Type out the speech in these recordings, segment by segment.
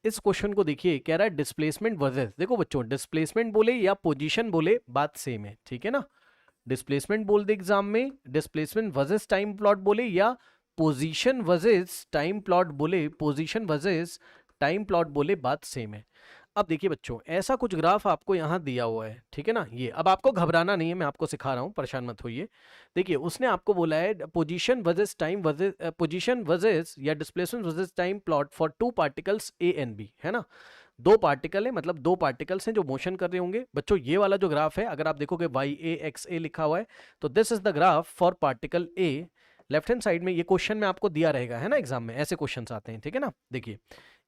इस क्वेश्चन को देखिए, कह रहा है डिस्प्लेसमेंट वर्सेस, देखो बच्चों डिस्प्लेसमेंट बोले या पोजीशन बोले बात सेम है, ठीक है ना। डिस्प्लेसमेंट बोल दे एग्जाम में, डिस्प्लेसमेंट वर्सेस टाइम प्लॉट बोले या पोजीशन वर्सेस टाइम प्लॉट बोले, पोजीशन वर्सेस टाइम प्लॉट बोले, बात सेम है। अब देखिए बच्चों, ऐसा कुछ ग्राफ आपको यहां दिया हुआ है, ठीक है ना। ये अब आपको घबराना नहीं है, मैं आपको सिखा रहा हूं, परेशान मत होइए। देखिए उसने आपको बोला है position versus time versus, position versus या displacement versus time plot for two particles A and B, है ना। दो पार्टिकल है, मतलब दो पार्टिकल्स हैं जो मोशन कर रहे होंगे। बच्चों ये वाला जो ग्राफ है, अगर आप देखोगे वाई ए एक्स ए लिखा हुआ है, तो this is the graph for particle A. Left hand side में ये क्वेश्चन में आपको दिया रहेगा, है ना, एग्जाम में ऐसे क्वेश्चंस आते हैं, ठीक है ना। देखिए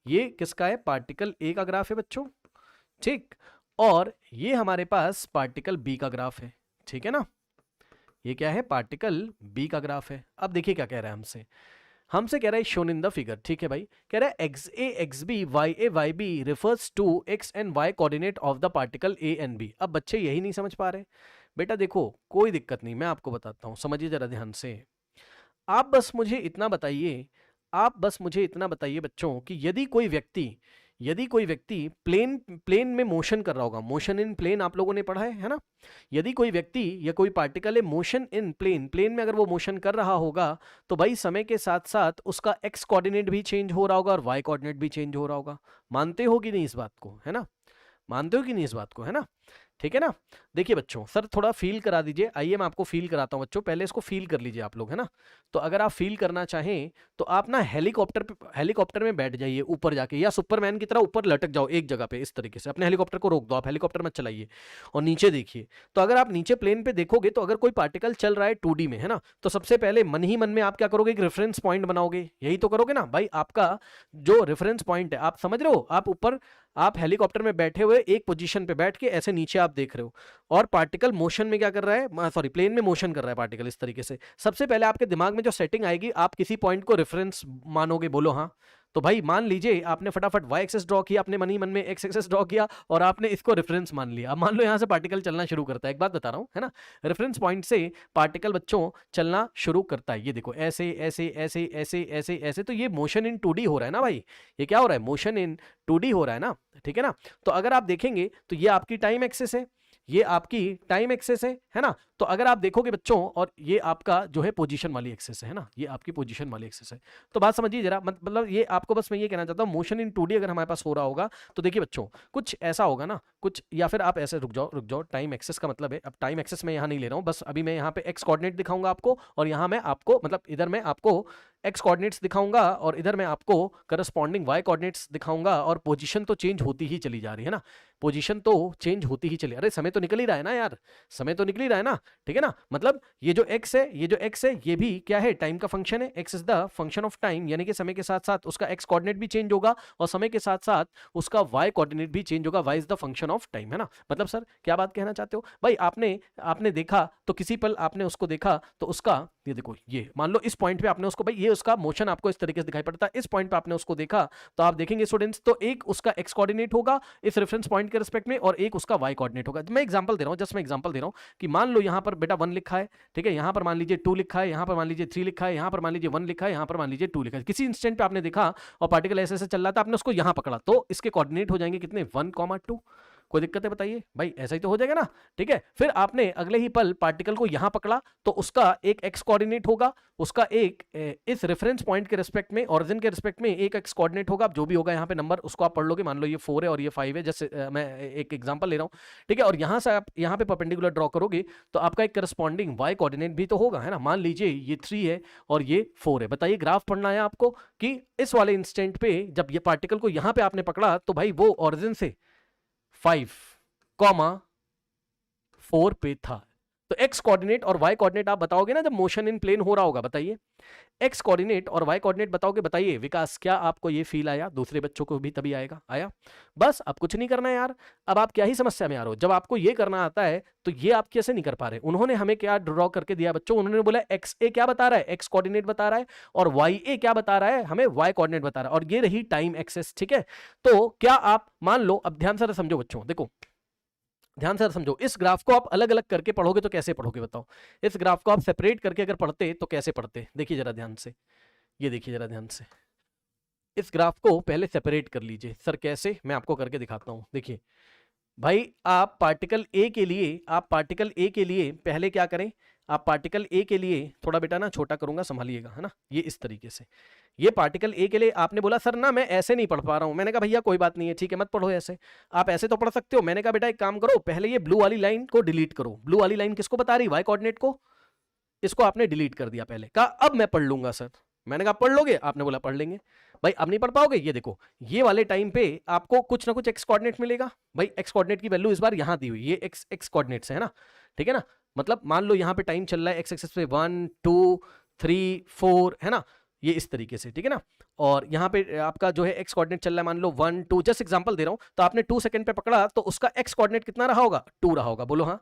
ये किसका है, पार्टिकल ए का ग्राफ है बच्चों, ठीक। और ये हमारे पास पार्टिकल बी का ग्राफ है, ठीक है ना। ये क्या है, पार्टिकल बी का ग्राफ है। अब देखिए क्या कह रहा है हमसे कह रहा है शोन इन द फिगर, ठीक है भाई। कह रहा है X A X B Y A Y B refers to X and Y coordinate of the particle A and B. अब बच्चे यही नहीं समझ पा रहे। बेटा देखो कोई दिक्कत नहीं, मैं आपको बताता हूं, समझिए जरा ध्यान से। आप बस मुझे इतना बताइए, आप बस मुझे इतना बताइए बच्चों कि यदि कोई व्यक्ति प्लेन प्लेन में मोशन कर रहा होगा, मोशन इन प्लेन आप लोगों ने पढ़ा है ना। यदि कोई व्यक्ति या कोई पार्टिकल है मोशन इन प्लेन, प्लेन में अगर वो मोशन कर रहा होगा, तो भाई समय के साथ साथ उसका एक्स कोऑर्डिनेट भी चेंज हो रहा होगा और वाई कोऑर्डिनेट भी चेंज हो रहा होगा। मानते हो कि नहीं इस बात को, है ना। मानते हो कि नहीं इस बात को, है ना, ठीक है ना। देखिए बच्चों, सर थोड़ा फील करा दीजिए, आइए मैं आपको फील कराता हूं बच्चों, पहले इसको फील कर लीजिए आप लोग, है ना। तो अगर आप फील करना चाहें तो आप ना हेलीकॉप्टर में बैठ जाइए ऊपर जाके, या सुपरमैन की तरह ऊपर लटक जाओ एक जगह पे, इस तरीके से अपने हेलीकॉप्टर को रोक दो, आप हेलीकॉप्टर मत चलाइए और नीचे देखिए। तो अगर आप नीचे प्लेन पे देखोगे, तो अगर कोई पार्टिकल चल रहा है 2D में, है ना, तो सबसे पहले मन ही मन में आप क्या करोगे, एक रेफरेंस पॉइंट बनाओगे, यही तो करोगे ना भाई। आपका जो रेफरेंस पॉइंट है, आप समझ रहे हो, आप ऊपर, आप हेलीकॉप्टर में बैठे हुए एक पोजीशन पे बैठ के ऐसे नीचे आप देख रहे हो, और पार्टिकल मोशन में क्या कर रहा है, सॉरी प्लेन में मोशन कर रहा है पार्टिकल इस तरीके से। सबसे पहले आपके दिमाग में जो सेटिंग आएगी, आप किसी पॉइंट को रेफरेंस मानोगे, बोलो हाँ। तो भाई मान लीजिए आपने फटाफट वाई एक्सेस ड्रॉ किया, अपने मन ही मन में एक्स एक्सेस ड्रॉ किया और आपने इसको रेफरेंस मान लिया। अब मान लो यहां से पार्टिकल चलना शुरू करता है, एक बात बता रहा हूं, है ना, रेफरेंस पॉइंट से पार्टिकल बच्चों चलना शुरू करता है। ये देखो ऐसे ऐसे ऐसे ऐसे ऐसे ऐसे, तो ये मोशन इन 2D हो रहा है ना भाई, ये क्या हो रहा है, मोशन इन 2D हो रहा है ना, ठीक है ना। तो अगर आप देखेंगे तो ये आपकी टाइम एक्सेस है, ये आपकी टाइम एक्सेस है ना। तो अगर आप देखोगे बच्चों, और ये आपका जो है पोजीशन वाली एक्सेस है ना, ये आपकी पोजीशन वाली एक्सेस है। तो बात समझिए जरा, मतलब ये आपको बस मैं ये कहना चाहता हूं, मोशन इन 2D अगर हमारे पास हो रहा होगा, तो देखिए बच्चों कुछ ऐसा होगा ना, कुछ, या फिर आप ऐसे रुक जाओ, टाइम एक्सेस का मतलब है, अब टाइम एक्सेस मैं यहां नहीं ले रहा हूं, बस अभी मैं यहां पे एक्स कोऑर्डिनेट दिखाऊंगा आपको, और यहां मैं आपको, मतलब इधर मैं आपको एक्स कोऑर्डिनेट्स दिखाऊंगा और इधर मैं आपको करस्पॉन्डिंग वाई कोऑर्डिनेट्स दिखाऊंगा, और पोजीशन तो चेंज होती ही चली जा रही है ना, पोजीशन तो चेंज होती ही चली, अरे समय तो निकल ही रहा है ना यार, समय तो निकल ही रहा है ना, ठीक है ना। मतलब ये जो x है, ये जो x है, ये भी क्या है, टाइम का फंक्शन है, x is the function of time, यानी कि समय के साथ साथ उसका x कोऑर्डिनेट भी चेंज होगा और समय के साथ साथ उसका y कोऑर्डिनेट भी चेंज होगा, y is the function of time, है ना। मतलब सर क्या बात कहना चाहते हो भाई, आपने देखा तो किसी पल आपने उसको देखा तो उसका, ये देखो, ये मान लो इस पॉइंट पे आपने उसको, भाई ये उसका मोशन आपको इस तरीके से दिखाई पड़ता है, इस पॉइंट पे आपने उसको देखा, तो आप देखेंगे स्टूडेंट्स, तो एक उसका x कोऑर्डिनेट होगा इस रेफरेंस पॉइंट के रिस्पेक्ट में, और एक उसका y कोऑर्डिनेट होगा। मैं एग्जांपल दे रहा हूं, जस्ट मैं एग्जांपल दे रहा हूं कि मान लो यहां पर बेटा 1 लिखा है, ठीक है, यहां पर मान लीजिए 2 लिखा है, यहां पर मान लीजिए 3 लिखा है, यहां पर मान लीजिए 1 लिखा है, यहां पर मान लीजिए 2 लिखा है। किसी इंस्टेंट पे आपने देखा और पार्टिकल ऐसे ऐसे चल रहा था, आपने उसको यहां पकड़ा, तो इसके कोऑर्डिनेट हो जाएंगे कितने, 1, 2। कोई दिक्कत है बताइए भाई, ऐसा ही तो हो जाएगा ना, ठीक है। फिर आपने अगले ही पल पार्टिकल को यहां पकड़ा, तो उसका एक एक्स कोऑर्डिनेट होगा, उसका एक इस रेफरेंस पॉइंट के रिस्पेक्ट में, ओरिजिन के रिस्पेक्ट में एक एक्स कोऑर्डिनेट होगा, जो भी होगा यहाँ पे नंबर उसको आप पढ़ लोगे, मान लो ये 4 है और ये 5 है, जैसे मैं एक एग्जांपल ले रहा हूँ, ठीक है। और यहां से आप यहाँ पे परपेंडिकुलर ड्रॉ करोगे तो आपका एक करस्पॉन्डिंग वाई कोऑर्डिनेट भी तो होगा, है ना। मान लीजिए ये 3 है और ये 4 है, बताइए ग्राफ पढ़ना है आपको कि इस वाले इंस्टेंट पे जब ये पार्टिकल को यहां पे आपने पकड़ा, तो भाई वो ओरिजिन से 5,4 पे था। तो एक्स कोऑर्डिनेट और वाई कोऑर्डिनेट आप बताओगे ना जब मोशन इन प्लेन हो रहा होगा, बताइए एक्स कोऑर्डिनेट और वाई कोऑर्डिनेट बताओगे। बताइए विकास, क्या आपको ये फील आया, दूसरे बच्चों को भी तभी आएगा, आया। बस अब कुछ नहीं करना है यार, अब आप क्या ही समस्या में आ रहे हो, जब आपको ये करना आता है तो ये आप कैसे नहीं कर पा रहे। उन्होंने हमें क्या ड्रॉ करके दिया बच्चों, उन्होंने बोला एक्स ए क्या बता रहा है, एक्स कोऑर्डिनेट बता रहा है, और वाई ए क्या बता रहा है, हमें वाई कोऑर्डिनेट बता रहा है, और ये रही टाइम एक्सेस, ठीक है। तो क्या आप मान लो, अब ध्यान से समझो बच्चों, देखो ध्यान से समझो, इस ग्राफ को आप अलग अलग करके पढ़ोगे तो कैसे पढ़ोगे बताओ, इस ग्राफ को आप सेपरेट करके अगर पढ़ते तो कैसे पढ़ते, देखिए जरा ध्यान से, ये देखिए जरा ध्यान से, इस ग्राफ को पहले सेपरेट कर लीजिए। सर कैसे? मैं आपको करके दिखाता हूं। देखिए भाई, आप पार्टिकल ए के लिए पहले क्या करें, आप पार्टिकल ए के लिए थोड़ा बेटा ना छोटा करूंगा, संभालिएगा, है ना, ये इस तरीके से। ये पार्टिकल ए के लिए आपने बोला सर ना मैं ऐसे नहीं पढ़ पा रहा हूं। मैंने कहा भैया कोई बात नहीं है, ठीक है, मत पढ़ो ऐसे, आप ऐसे तो पढ़ सकते हो। मैंने कहा बेटा एक काम करो, पहले ये ब्लू वाली लाइन को डिलीट करो। ब्लू वाली लाइन किसको बता रही? वाई कोऑर्डिनेट को। इसको आपने डिलीट कर दिया पहले, कहा अब मैं पढ़ लूंगा सर। मैंने कहा पढ़ लोगे? आपने बोला पढ़ लेंगे। भाई अब नहीं पढ़ पाओगे? ये देखो, ये वाले टाइम पे आपको कुछ ना कुछ एक्स कोऑर्डिनेट मिलेगा। भाई एक्स कोऑर्डिनेट की वैल्यू इस बार यहां दी हुई, ये एक्स कोऑर्डिनेट्स है ना, ठीक है ना। मतलब मान लो यहां पे टाइम चल रहा है एक्स एक्सिस पे 1 2 3 4, है ना, ये इस तरीके से, ठीक है ना। और यहाँ पे आपका जो है एक्स कोऑर्डिनेट चल रहा है मान लो 1 2, जस्ट एग्जांपल दे रहा हूं। तो आपने 2 सेकंड पे पकड़ा तो उसका एक्स कोऑर्डिनेट कितना रहा होगा? 2 रहा होगा। बोलो हाँ।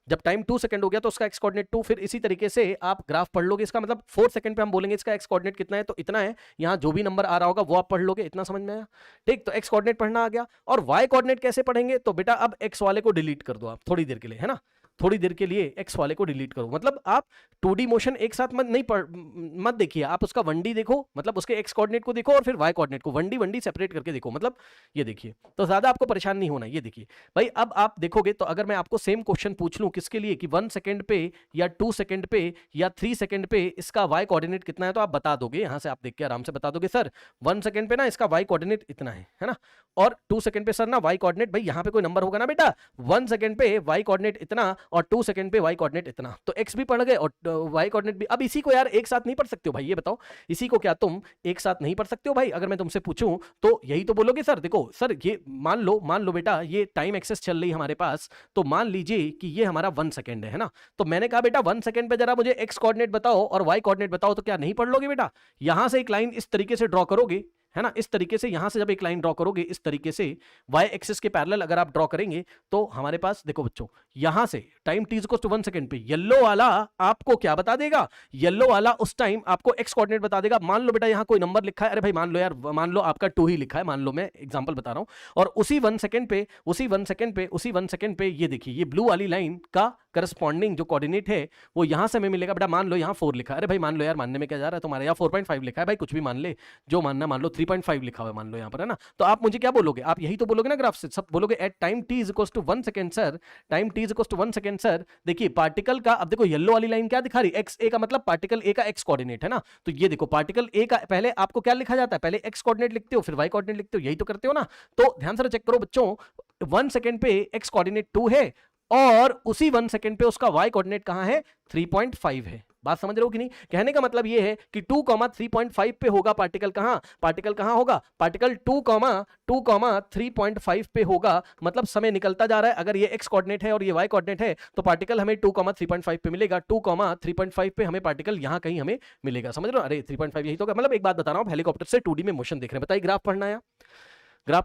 जब टाइम 2 सेकंड हो गया तो उसका एक्स कोऑर्डिनेट 2। फिर इसी तरीके से आप ग्राफ पढ़ लोगे इसका, मतलब 4 सेकंड पे हम बोलेंगे इसका एक्स कोऑर्डिनेट कितना है, तो इतना है। यहाँ जो भी नंबर आ रहा होगा वो आप पढ़ लोगे। इतना समझ में आया? ठीक, तो एक्स कोऑर्डिनेट पढ़ना आ गया। और वाई कोऑर्डिनेट कैसे पढ़ेंगे? तो बेटा अब एक्स वाले को डिलीट कर दो आप थोड़ी देर के लिए, है ना, थोड़ी देर के लिए एक्स वाले को डिलीट करो। मतलब आप 2D मोशन एक साथ मत देखिए, आप उसका 1D देखो, मतलब उसके एक्स कोऑर्डिनेट को देखो और फिर वाई कोऑर्डिनेट को 1D सेपरेट करके देखो। मतलब ये देखिए, तो ज्यादा आपको परेशान नहीं होना। ये देखिए भाई, अब आप देखोगे तो अगर मैं आपको सेम क्वेश्चन पूछ लूं किसके लिए कि 1 सेकंड पे या 2 सेकंड पे या 3 सेकंड पे इसका वाई कोऑर्डिनेट कितना है, तो आप बता दोगे, यहां से आप देख के आराम से बता दोगे सर 1 सेकंड पे ना इसका वाई कोऑर्डिनेट इतना है ना। और 2 सेकंड पे सर ना वाई कोऑर्डिनेट, भाई यहां पे कोई नंबर होगा ना बेटा, 1 सेकंड पे वाई कोऑर्डिनेट इतना और 2 सेकंड पे वाई कोऑर्डिनेट इतना, तो एक्स भी पढ़ गए और वाई कोऑर्डिनेट भी। अब इसी को यार एक साथ नहीं पढ़ सकते हो भाई, ये बताओ, इसी को क्या तुम एक साथ नहीं पढ़ सकते हो भाई? अगर मैं तुमसे पूछूं तो यही तो बोलोगे सर। देखो सर, ये मान लो बेटा ये टाइम एक्सेस चल रही है हमारे पास, तो मान लीजिए कि ये हमारा 1 सेकंड है ना। तो मैंने कहा बेटा 1 सेकंड पे जरा मुझे एक्स कोऑर्डिनेट बताओ और वाई कोऑर्डिनेट बताओ, तो क्या नहीं पढ़ लोगे बेटा? यहां से एक लाइन इस तरीके से ड्रॉ करोगे, है ना, इस तरीके से यहां से जब एक लाइन ड्रॉ करोगे इस तरीके से वाई एक्सिस के पैरेलल अगर आप ड्रॉ करेंगे तो हमारे पास देखो बच्चों, यहां से time t equals to 1 second पे येलो वाला आपको क्या बता देगा? येलो वाला उस टाइम आपको एक्स कोऑर्डिनेट बता देगा। मान लो बेटा यहां कोई नंबर लिखा है, अरे भाई मान लो यार, मान लो आपका 2 ही लिखा है, मान लो, मैं एग्जांपल बता रहा हूं। और उसी 1 सेकंड पे ये देखिए, ये ब्लू वाली लाइन का करस्पॉन्डिंग जो कोऑर्डिनेट है वो यहां से हमें मिलेगा। बेटा मान लो यहां 4 लिखा है, अरे भाई मान लो यार, मानने में क्या जा रहा है तुम्हारे? यहाँ 4.5 लिखा है, भाई कुछ भी मान ले, जो मानना मान लो। 3.5 लिखा हुआ है मान लो यहाँ पर, है ना। तो आप मुझे क्या बोलोगे? आप यही तो बोलोगे ना ग्राफ से, सब बोलोगे at time t equals to 1 second sir, time t equals to 1 second sir. देखिए पार्टिकल का, अब देखो येलो वाली लाइन क्या दिखा रही है? एक्स ए का मतलब पार्टिकल ए का एक्स कोऑर्डिनेट है ना। तो ये देखो पार्टिकल ए का पहले आपको क्या लिखा जाता है? पहले एक्स कोऑर्डिनेट लिखते हो फिर वाई कोऑर्डिनेट लिखते हो, यही तो करते हो ना। तो ध्यान से चेक करो बच्चों, 1 सेकंड पे एक्स कोऑर्डिनेट 2 है और उसी 1 सेकंड पे उसका वाई कोऑर्डिनेट कहां है? 3.5 है। बात समझ रहे हो कि नहीं? कहने का मतलब ये है कि 2, 3.5 पे होगा पार्टिकल। कहां होगा? पार्टिकल 2, 3.5 पे होगा। मतलब समय निकलता जा रहा है, अगर ये एक्स कोऑर्डिनेट है और ये वाई कोऑर्डिनेट है तो पार्टिकल हमें 2, 3.5 पे मिलेगा। 2, 3.5 पे हमें पार्टिकल यहां कहीं हमें मिलेगा। समझ रहे हो? अरे 3.5 यही तो होगा। मतलब एक बात बता रहा हूं, हेलीकॉप्टर से 2D में मोशन देख रहे हैं, बताइए ग्राफ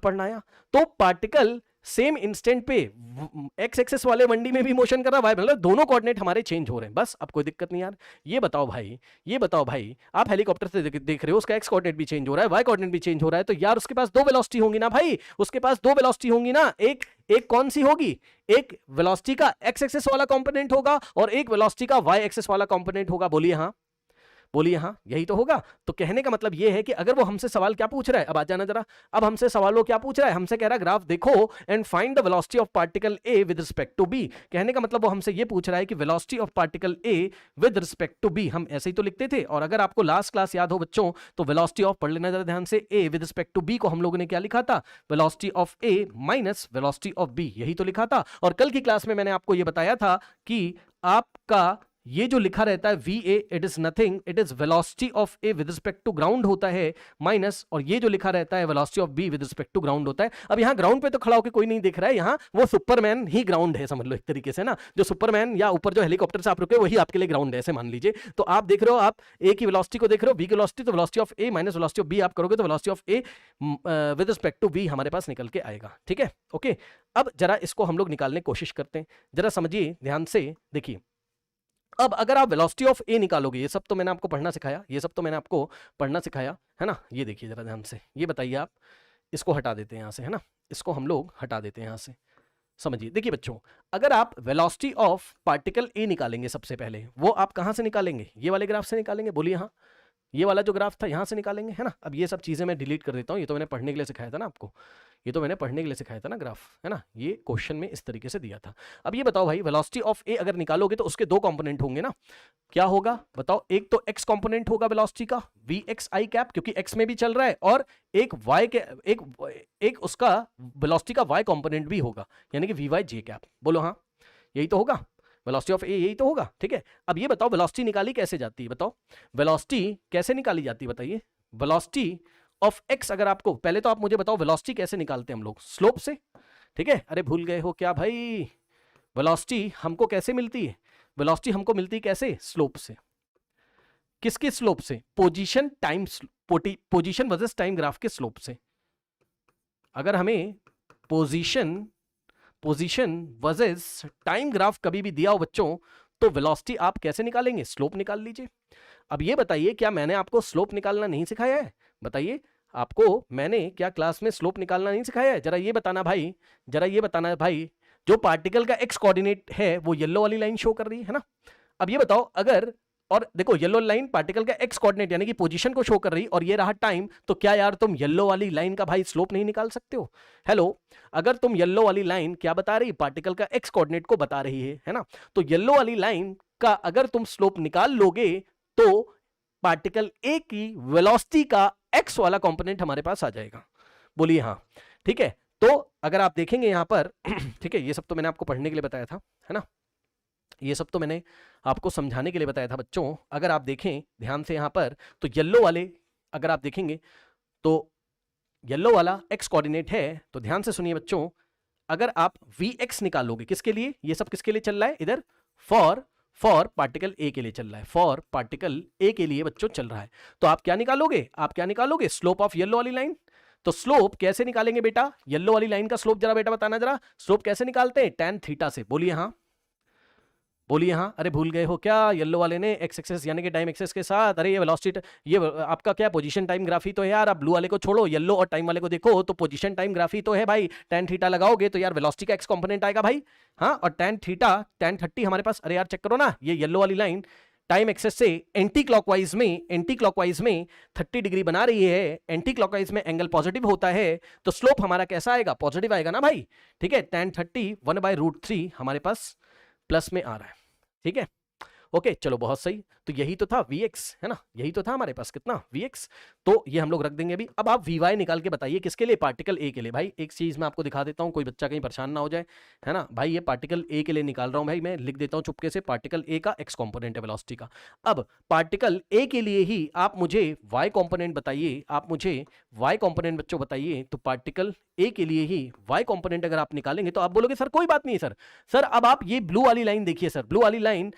पढ़ना आया? तो पार्टिकल सेम इंस्टेंट पे एक्स एक्सिस वाले 1D में भी मोशन कर रहा है, वाई, मतलब दोनों कोऑर्डिनेट हमारे चेंज हो रहे हैं। बस अब कोई दिक्कत नहीं यार। ये बताओ भाई, आप हेलीकॉप्टर से देख रहे हो, उसका एक्स कोऑर्डिनेट भी चेंज हो रहा है, वाई कोऑर्डिनेट भी चेंज हो रहा है, तो यार उसके पास 2 वेलोसिटी होंगी ना भाई, उसके पास 2 वेलोसिटी होंगी ना। एक कौन सी होगी? एक वेलोसिटी का एक्स एक्सिस वाला कंपोनेंट होगा और एक वेलोसिटी का वाई एक्सिस वाला कंपोनेंट होगा। बोलिए हाँ, यही तो होगा। तो कहने का मतलब यह है कि अगर वो हमसे सवाल क्या पूछ रहा है, अब आ जाना जरा, अब हमसे सवाल वो क्या पूछ रहा है? हमसे कह रहा है ग्राफ देखो and find the velocity of particle A with respect to B. कहने का मतलब वो हमसे ये पूछ रहा है कि velocity of particle A with respect to B. हम ऐसे ही तो लिखते थे, और अगर आपको लास्ट क्लास याद हो बच्चों तो वेलोसिटी ऑफ, पढ़ लेना जरा ध्यान से, A with respect to B को हम लोगों ने क्या लिखा था? Velocity of A minus velocity of B, यही तो लिखा था। और कल की क्लास में मैंने आपको यह बताया था कि आपका ये जो लिखा रहता है VA, it is nothing, it is velocity of A with respect to ground होता है माइनस, और ये जो लिखा रहता है velocity of B with respect to ground होता है। अब यहाँ ग्राउंड पे तो खड़ा होकर कोई नहीं देख रहा है, यहाँ वो सुपरमैन ही ग्राउंड है, समझ लो एक तरीके से ना। जो सुपरमैन या ऊपर जो हेलीकॉप्टर से आप रुके वही आपके लिए ग्राउंड है, ऐसे मान लीजिए। तो आप देख रहे हो, आप ए की वेलोसिटी को देख रहे हो, बी की वेलोसिटी, तो velocity of A minus velocity of B आप करोगे तो velocity of A with respect to B हमारे पास निकल के आएगा। ठीक है, ओके। अब जरा इसको हम लोग निकालने की कोशिश करते हैं, जरा समझिए ध्यान से, देखिए। अब अगर आप वेलोसिटी ऑफ ए निकालोगे, ये सब तो मैंने आपको पढ़ना सिखाया, है ना। ये देखिए जरा ध्यान से, ये बताइए आप, इसको हटा देते हैं यहाँ से, है ना, इसको हम लोग हटा देते हैं यहाँ से। समझिए, देखिए बच्चों, अगर आप वेलोसिटी ऑफ पार्टिकल ए निकालेंगे सबसे पहले, वो आप कहाँ से निकालेंगे? ये वाले ग्राफ से निकालेंगे। बोलिए हाँ, ये वाला जो ग्राफ था यहाँ से निकालेंगे, है ना। अब ये सब चीजें मैं डिलीट कर देता हूँ, ये तो मैंने पढ़ने के लिए सिखाया था ना आपको, ये तो मैंने पढ़ने के लिए सिखाया था ना ग्राफ, है ना। ये क्वेश्चन में इस तरीके से दिया था। अब ये बताओ भाई, वेलोसिटी ऑफ ए अगर निकालोगे तो उसके दो कंपोनेंट होंगे ना, क्या होगा बताओ। एक तो एक्स कंपोनेंट होगा वेलोसिटी का, वी एक्स आई कैप, क्योंकि एक्स में भी चल रहा है, और एक वाई के एक उसका वेलोसिटी का वाई कंपोनेंट भी होगा, यानी कि वी वाई जे कैप। बोलो हाँ, यही तो होगा, वेलोसिटी ऑफ ए यही तो होगा, ठीक है। अब ये बताओ वेलोसिटी निकाली कैसे जाती है, बताओ वेलोसिटी कैसे निकाली जाती है, बताइए। वेलोसिटी ऑफ एक्स अगर आपको, पहले तो आप मुझे बताओ वेलोसिटी कैसे निकालते हैं हम लोग, स्लोप से, ठीक है। अरे भूल गए हो क्या भाई, वेलोसिटी हमको कैसे मिलती है, वेलोसिटी हमको मिलती है कैसे, स्लोप से। किसके स्लोप से, position time, position versus time graph के स्लोप से। अगर हमें पोजीशन वर्सेस टाइम ग्राफ कभी भी दिया हो बच्चों, तो वेलोसिटी आप कैसे निकालेंगे, स्लोप निकाल लीजिए। अब ये बताइए, क्या मैंने आपको स्लोप निकालना नहीं सिखाया है, बताइए। आपको मैंने क्या क्लास में स्लोप निकालना नहीं सिखाया है, जरा ये बताना भाई, जरा ये बताना भाई। जो पार्टिकल का एक्स कोऑर्डिनेट है वो येलो वाली लाइन शो कर रही है ना। अब ये बताओ, अगर, और देखो येलो लाइन पार्टिकल का एक्स कोऑर्डिनेट यानी कि पोजीशन को शो कर रही, और ये रहा टाइम, तो क्या यार तुम येलो वाली लाइन का भाई स्लोप नहीं निकाल सकते हो। हेलो, अगर तुम येलो वाली लाइन क्या बता रही, पार्टिकल का एक्स कोऑर्डिनेट को बता रही है ना, तो येलो वाली लाइन का अगर तुम स्लोप निकाल लोगे तो पार्टिकल ए की वेलोसिटी का एक्स वाला कंपोनेंट हमारे पास आ जाएगा। बोलिए हाँ, ठीक है। तो अगर आप देखेंगे यहां पर ठीक है, ये सब तो मैंने आपको पढ़ने के लिए बताया था, है ना, ये सब तो मैंने आपको समझाने के लिए बताया था बच्चों। अगर आप देखें ध्यान से यहां पर, तो येलो वाले अगर आप देखेंगे तो येलो वाला एक्स कोऑर्डिनेट है, तो ध्यान से सुनिए बच्चों। अगर आप वी एक्स निकालोगे, किसके लिए, ये सब किसके लिए चल रहा है इधर, फॉर पार्टिकल ए के लिए चल रहा है, फॉर पार्टिकल ए के लिए बच्चों चल रहा है। तो आप क्या निकालोगे, आप क्या निकालोगे, स्लोप ऑफ येलो वाली लाइन। तो स्लोप कैसे निकालेंगे बेटा, येलो वाली लाइन का स्लोप जरा बेटा बताना, जरा स्लोप कैसे निकालते हैं, tan थीटा से। बोलिए हाँ, बोलिए हाँ। अरे भूल गए हो क्या, येलो वाले ने एक्स एक्सेस यानी कि टाइम एक्सेस के साथ, अरे ये वेलोसिटी, ये आपका क्या पोजीशन टाइम ग्राफी तो है यार। आप ब्लू वाले को छोड़ो, येलो और टाइम वाले को देखो, तो पोजीशन टाइम ग्राफी तो है भाई। tan थीटा लगाओगे तो यार वेलोसिटी का एक्स कंपोनेंट आएगा भाई, हाँ। और tan थीटा tan 30 हमारे पास, अरे यार चेक करो ना, ये येलो वाली लाइन टाइम एक्सेस से एंटी क्लॉकवाइज में 30 डिग्री बना रही है, एंटी क्लॉकवाइज में एंगल पॉजिटिव होता है, तो स्लोप हमारा कैसा आएगा, पॉजिटिव आएगा ना भाई, ठीक है। tan 30 1/√3 हमारे पास प्लस में आ रहा है, ठीक है। ओके चलो बहुत सही, तो यही तो था Vx, है ना, यही तो था हमारे पास कितना Vx, तो ये हम लोग रख देंगे अभी। अब आप Vy निकाल के बताइए किसके लिए, पार्टिकल ए के लिए। भाई एक चीज मैं आपको दिखा देता हूं, कोई बच्चा कहीं परेशान ना हो जाए, है ना भाई। ये पार्टिकल ए के लिए निकाल रहा हूं भाई, मैं लिख देता हूं चुपके से, पार्टिकल ए का एक्स कॉम्पोनेंट है वेलोसिटी का। अब पार्टिकल ए के लिए ही आप मुझे वाई कॉम्पोनेंट बताइए, आप मुझे वाई कॉम्पोनेंट बच्चों बताइए। तो पार्टिकल ए के लिए ही वाई कॉम्पोनेंट अगर आप निकालेंगे तो आप बोलोगे सर कोई बात नहीं सर अब आप ये ब्लू वाली लाइन देखिए सर, ब्लू वाली लाइन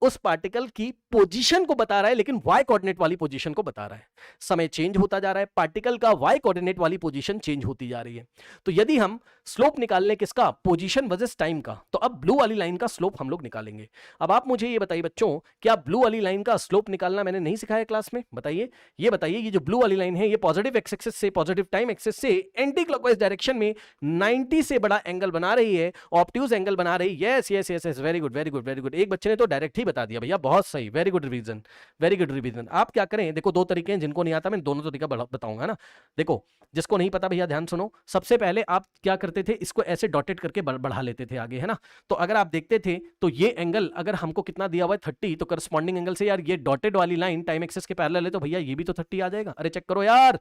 उस पार्टिकल की पोजीशन को बता रहा है, लेकिन वाई कोऑर्डिनेट वाली पोजीशन को बता रहा है। समय चेंज होता जा रहा है, पार्टिकल का वाई कोऑर्डिनेट वाली पोजीशन चेंज होती जा रही है। तो यदि हम स्लोप निकाल लें किसका, पोजीशन वर्सेस टाइम का, तो अब ब्लू वाली लाइन का स्लोप हम लोग निकालेंगे। अब आप मुझे ये बताइए बच्चों, क्या ब्लू वाली लाइन का स्लोप निकालना मैंने नहीं सिखाया क्लास में, बताइए। ये बताइए, ये जो ब्लू वाली लाइन है, ये पॉजिटिव एक्स एक्सिस से, पॉजिटिव टाइम एक्सिस से एंटी क्लॉकवाइज डायरेक्शन में 90 से बड़ा एंगल बना रही है, ऑब्ट्यूज एंगल बना रही है। Yes yes yes yes, very good very good very good. एक बच्चे ने तो डायरेक्ट ही बता दिया भैया, बहुत सही, very good revision, very good revision. आप क्या करें, देखो दो तरीके हैं, जिनको नहीं आता मैं दोनों तरीका बताऊंगा ना। देखो जिसको नहीं पता भैया ध्यान सुनो, सबसे पहले आप क्या करते थे, इसको ऐसे डॉटेड करके बढ़ा लेते थे आगे, है ना। तो अगर आप देखते थे तो ये एंगल अगर हमको कितना दिया हुआ है 30, तो करस्पॉन्डिंग एंगल से यार ये डॉटेड वाली लाइन टाइम एक्सिस के पैरेलल है, तो भैया ये भी तो 30 आ जाएगा। अरे चेक करो यार,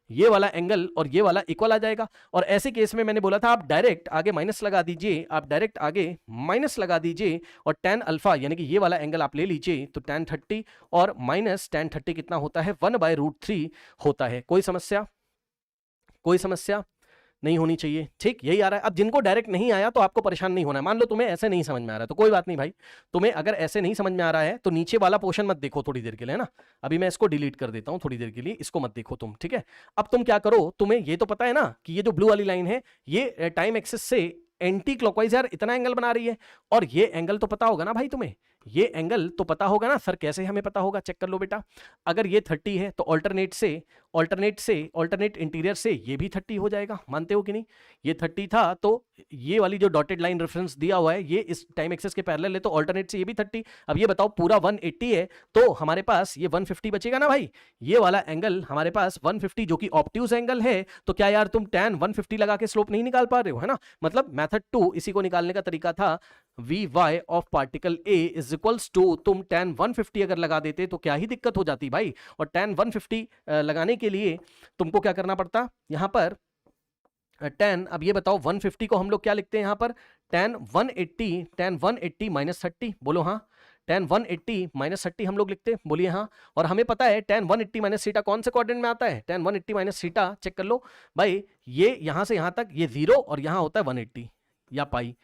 ये वाला एंगल और ये वाला इक्वल आ जाएगा। और ऐसे केस में मैंने बोला था आप डायरेक्ट आगे माइनस लगा दीजिए, आप डायरेक्ट आगे माइनस लगा दीजिए, और tan अल्फा यानी कि ये वाला एंगल आप ले लीजिए, तो tan 30 और माइनस tan 30 कितना होता है, 1/√3 होता है। कोई समस्या, कोई समस्या नहीं होनी चाहिए, ठीक, यही आ रहा है। अब जिनको डायरेक्ट नहीं आया तो आपको परेशान नहीं होना है। मान लो तुम्हें ऐसे नहीं समझ में आ रहा है तो कोई बात नहीं भाई, तुम्हें अगर ऐसे नहीं समझ में आ रहा है तो नीचे वाला पोर्शन मत देखो थोड़ी देर के लिए, है ना। अभी मैं इसको डिलीट कर देता हूं थोड़ी देर के लिए, इसको मत देखो तुम, ठीक है। अब तुम क्या करो, तुम्हें ये तो पता है ना कि ये जो ब्लू वाली लाइन है ये टाइम एक्सिस से एंटी क्लॉकवाइज यार इतना एंगल बना रही है, और ये एंगल तो पता होगा ना भाई तुम्हें, ये एंगल तो पता होगा ना। सर कैसे हमें पता होगा, चेक कर लो बेटा। अगर ये 30 है तो ऑल्टरनेट से ऑल्टरनेट इंटीरियर से ये भी 30 हो जाएगा, मानते हो कि नहीं? ये 30 था तो ये वाली जो डॉटेड लाइन रेफरेंस दिया हुआ है ये इस टाइम एक्सेस के पैरेलल है, तो ऑल्टरनेट से ये भी 30। अब ये बताओ पूरा 180 है तो हमारे पास ये 150 बचेगा ना भाई, ये वाला एंगल हमारे पास 150 जो कि ऑब्ट्यूज एंगल है। तो क्या यार तुम tan 150 लगा के स्लोप नहीं निकाल पा रहे हो, है ना? मतलब मेथड 2 इसी को निकालने का तरीका था Vy of particle A is equals to, तुम tan 150 अगर लगा देते तो क्या ही दिक्कत हो जाती भाई। और tan 150 लगाने के लिए तुमको क्या करना पड़ता यहाँ पर tan, अब ये बताओ 150 को हम लोग क्या लिखते हैं यहाँ पर, tan 180 माइनस 30, बोलो हाँ, tan 180 माइनस 30 हम लोग लिखते हैं, बोलिए हाँ। और हमें पता है tan 180 माइनस थीटा कौन से क्वाड्रेंट में आता है, tan 180 माइनस थीटा चेक कर लो भाई, ये यहां से यहां तक ये 0 और यहां होता है 180 या पाई,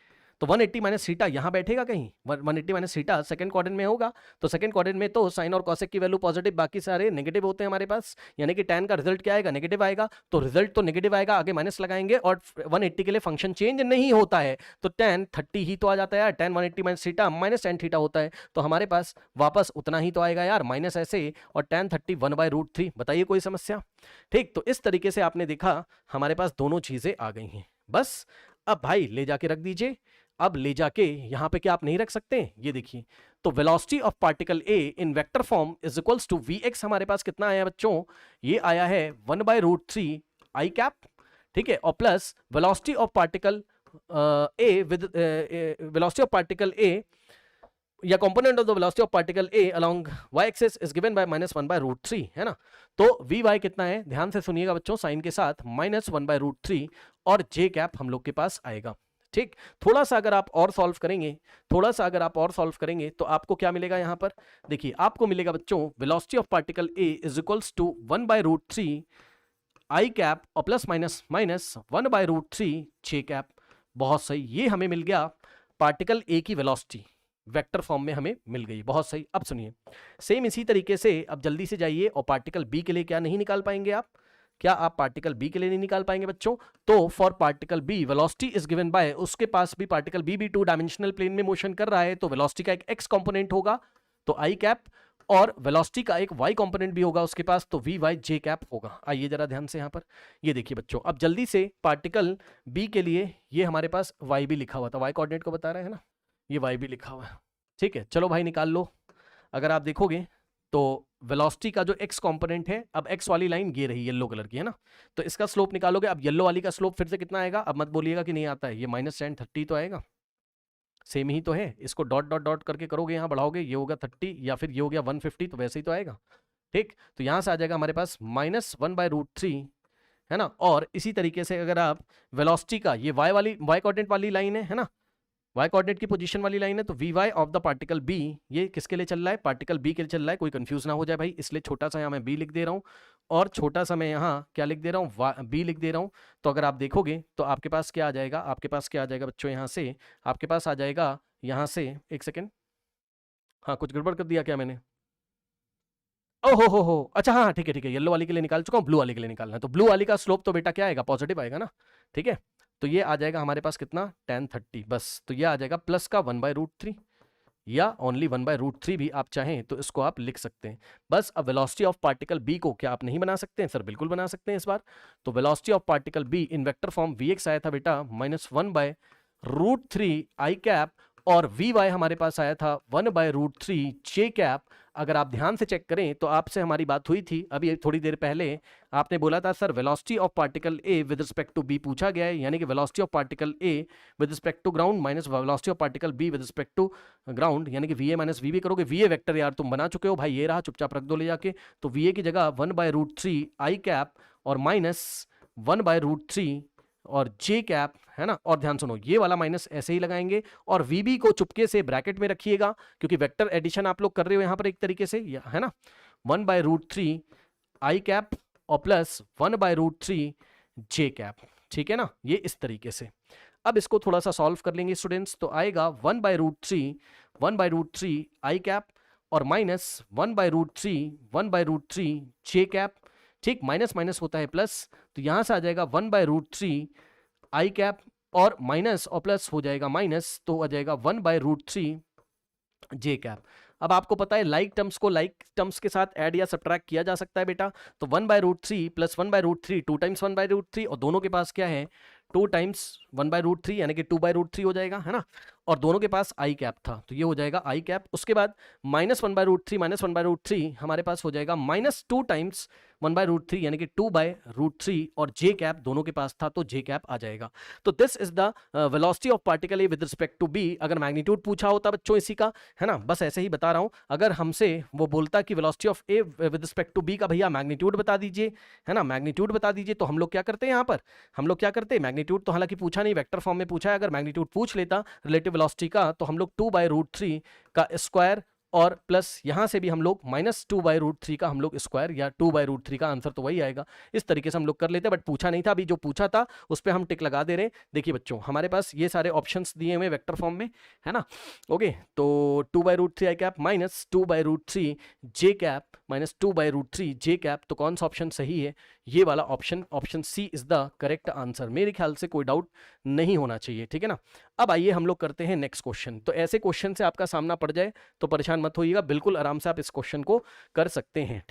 तो 180 माइनस थीटा यहां बैठेगा कहीं, 180 माइनस थीटा सेकंड क्वाड्रेंट में होगा, तो सेकंड क्वाड्रेंट में तो साइन और कॉसेक की वैल्यू पॉजिटिव बाकी सारे नेगेटिव होते हैं हमारे पास, यानी कि tan का रिजल्ट क्या आएगा, नेगेटिव आएगा, तो रिजल्ट तो नेगेटिव आएगा, आगे माइनस लगाएंगे और 180 के लिए फंक्शन चेंज नहीं होता है तो tan 30 ही तो आ जाता है यार, tan 180 minus theta minus tan theta होता है, तो हमारे पास वापस उतना ही तो आएगा यार, माइनस ऐसे, और tan 30 1/√3, बताइए कोई समस्या? ठीक, तो इस तरीके से आपने देखा हमारे पास दोनों चीजें आ गई हैं। बस अब भाई ले जाके रख दीजिए, अब ले जाके यहां पे क्या आप नहीं रख सकते, ये देखिए, तो velocity of particle A in vector form is equals to Vx, हमारे पास कितना आया बच्चों, ये आया है 1/√3 आई कैप, ठीक है, और plus velocity of particle A with velocity of particle A या component of the velocity of particle A along y axis is given by -1/√3, है ना? तो Vy कितना है, ध्यान से सुनिएगा बच्चों साइन के साथ, -1/√3 और j कैप हम लोग के पास आएगा। ठीक, थोड़ा सा अगर आप और सॉल्व करेंगे तो आपको क्या मिलेगा यहाँ पर, देखिए आपको मिलेगा बच्चों velocity of particle A is equals to 1/√3 I cap और प्लस माइनस 1/√3 j कैप। बहुत सही, ये हमें मिल गया पार्टिकल ए की वेलोसिटी, वेक्टर फॉर्म में हमें मिल गई, बहुत सही। अब सुनिए सेम इसी तरीके से अब जल्दी से जाइए और पार्टिकल बी के लिए क्या नहीं निकाल पाएंगे आप, क्या आप पार्टिकल बी के लिए नहीं निकाल पाएंगे बच्चों? तो for particle B velocity is given by, उसके पास भी पार्टिकल बी भी 2 डायमेंशनल प्लेन में मोशन कर रहा है, तो वेलोसिटी का एक एक्स कंपोनेंट होगा तो आई कैप, और वेलोसिटी का एक वाई कंपोनेंट भी होगा उसके पास, तो वी वाई जे कैप होगा। आइए जरा ध्यान से यहाँ पर, ये देखिए बच्चों, अब जल्दी से पार्टिकल बी के लिए ये हमारे पास वाई भी लिखा हुआ था, वाई कोऑर्डिनेट को बता रहे हैं ना, ये वाई भी लिखा हुआ है, ठीक है, चलो भाई निकाल लो। अगर आप देखोगे तो वेलोसिटी का जो x कंपोनेंट है, अब x वाली लाइन ये रही येलो कलर की, है ना, तो इसका स्लोप निकालोगे, अब येलो वाली का स्लोप फिर से कितना आएगा, अब मत बोलिएगा कि नहीं आता है, ये -tan 30 तो आएगा, सेम ही तो है, इसको डॉट डॉट डॉट करके करोगे, यहाँ बढ़ाओगे, ये होगा 30 या फिर ये हो गया 150, तो वैसे ही तो आएगा। ठीक, तो यहाँ से आ जाएगा हमारे पास -1/√3, है ना, और इसी तरीके से अगर आप वेलोसिटी का, ये y कोऑर्डिनेट वाली लाइन है ना, y कोऑर्डिनेट की पोजीशन वाली लाइन है, तो Vy of the particle B ये किसके लिए चल रहा है, पार्टिकल B के लिए चल रहा है, कोई कंफ्यूज ना हो जाए भाई, इसलिए छोटा सा यहाँ मैं B लिख दे रहा हूँ और छोटा सा मैं यहाँ क्या लिख दे रहा हूँ, B लिख दे रहा हूँ। तो अगर आप देखोगे तो आपके पास क्या आ जाएगा, आपके पास क्या आ जाएगा बच्चों, यहाँ से आपके पास आ जाएगा, यहाँ से एक सेकेंड, हाँ कुछ गड़बड़ कर दिया क्या मैंने, ओहो हो, अच्छा हाँ ठीक है, येलो वाली के लिए निकाल चुका हूँ, ब्लू वाली के लिए निकालना है, तो ब्लू वाली का स्लोप तो बेटा क्या आएगा, पॉजिटिव आएगा ना, ठीक है, तो ये आ जाएगा हमारे पास कितना, tan 30, बस, तो ये आ जाएगा प्लस का 1/√3 या ओनली 1/√3 भी आप चाहें तो इसको आप लिख सकते हैं। बस अब वेलोसिटी ऑफ पार्टिकल बी को क्या आप नहीं बना सकते हैं, सर बिल्कुल बना सकते हैं इस बार। तो velocity of particle be in vector form Vx आया था बेटा -1/√3 आई कैप, और Vy हमारे पास आया था 1/√3 j कैप। अगर आप ध्यान से चेक करें तो आपसे हमारी बात हुई थी अभी थोड़ी देर पहले, आपने बोला था sir velocity of particle A with respect to B पूछा गया है, यानी कि velocity of particle A with respect to ground minus velocity of particle B with respect to ground, यानी कि VA माइनस VB करोगे, VA वेक्टर यार तुम बना चुके हो भाई, ये रहा, चुपचाप रख दो ले जाके, तो VA की जगह 1/√3 आई कैप और -1/√3 और j कैप, है ना, और ध्यान सुनो ये वाला माइनस ऐसे ही लगाएंगे, और VB को चुपके से ब्रैकेट में रखिएगा क्योंकि वेक्टर एडिशन आप लोग कर रहे हो यहाँ पर एक तरीके से, है ना, 1/√3 आई कैप और प्लस 1/√3 j कैप, ठीक है ना, ये इस तरीके से। अब इसको थोड़ा सा सॉल्व कर लेंगे स्टूडेंट्स, तो आएगा 1/√3 आई कैप और माइनस 1/√3 j कैप, ठीक, माइनस माइनस होता है प्लस, तो यहां से आ जाएगा 1/√3 आई कैप और माइनस और प्लस हो जाएगा माइनस, तो आ जाएगा 1/√3 j कैप। अब आपको पता है लाइक टर्म्स को लाइक टर्म्स के साथ ऐड या सब्ट्रैक्ट किया जा सकता है बेटा, तो 1/√3 प्लस 1/√3 2 टाइम्स 1/√3, और दोनों के पास क्या है 2 टाइम्स 1/√3 यानी कि 2/√3 हो जाएगा, है ना, और दोनों के पास आई कैप था तो ये हो जाएगा आई कैप। उसके बाद -1/√3 हमारे पास हो जाएगा -2 टाइम्स 1/√3 यानी कि 2/√3, और जे कैप दोनों के पास था तो जे कैप आ जाएगा। तो this is the velocity of particle A with respect to B. अगर मैग्नीट्यूड पूछा होता बच्चों इसी का, है ना, बस ऐसे ही बता रहा हूं, अगर हमसे वो बोलता कि velocity of A with respect to B का भैया मैग्नीट्यूड बता दीजिए, है ना, मैग्नीट्यूड बता दीजिए, तो हम लोग क्या करते हैं यहाँ पर, हम लोग क्या करते हैं, मैग्नीट्यूड तो हालांकि पूछा नहीं, वेक्टर फॉर्म में पूछा है, अगर मैग्नीट्यूड पूछ लेता रिलेटिव वेलोसिटी का तो हम लोग 2/√3 का स्क्वायर और प्लस यहां से भी हम लोग -2/√3 का हम लोग स्क्वायर, या 2/√3 का आंसर तो वही आएगा, इस तरीके से हम लोग कर लेते हैं। बट पूछा नहीं था, अभी जो पूछा था उस पर हम टिक लगा दे रहे हैं। देखिए बच्चों हमारे पास ये सारे ऑप्शंस दिए हुए वेक्टर फॉर्म में, है ना, ओके, तो 2/√3 I cap minus 2/√3 J cap minus 2/√3 J cap, तो कौन सा ऑप्शन सही है, ये वाला option, option C is the correct answer. मेरे ख्याल से कोई डाउट नहीं होना चाहिए, ठीक है ना। अब आइए हम लोग करते हैं नेक्स्ट क्वेश्चन। तो ऐसे क्वेश्चन से आपका सामना पड़ जाए तो परेशान मत होइएगा, बिल्कुल आराम से आप इस क्वेश्चन को कर सकते हैं, ठीक।